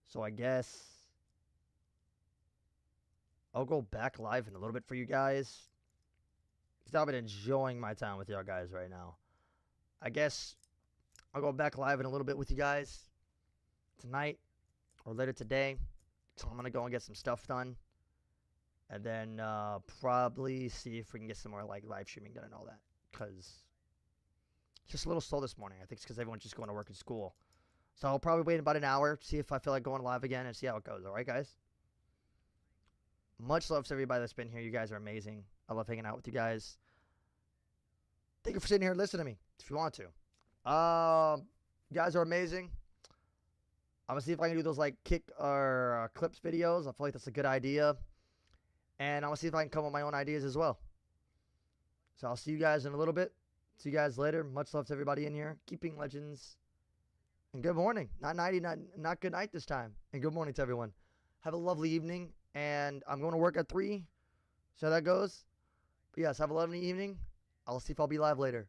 So I guess I'll go back live in a little bit for you guys. Because I've been enjoying my time with y'all guys right now. I guess I'll go back live in a little bit with you guys tonight or later today. So I'm going to go and get some stuff done. And then probably see if we can get some more like live streaming done and all that. Because it's just a little slow this morning. I think it's because everyone's just going to work and school. So I'll probably wait about an hour, see if I feel like going live again and see how it goes. All right, guys? Much love to everybody that's been here. You guys are amazing. I love hanging out with you guys. Thank you for sitting here and listening to me if you want to. You guys are amazing. I'm going to see if I can do those like kick or clips videos. I feel like that's a good idea. And I'm going to see if I can come up with my own ideas as well. So I'll see you guys in a little bit. See you guys later. Much love to everybody in here. Keeping legends. And good morning. Not nighty, not good night this time. And good morning to everyone. Have a lovely evening. And I'm going to work at 3. So that goes. But yes, have a lovely evening. I'll see if I'll be live later.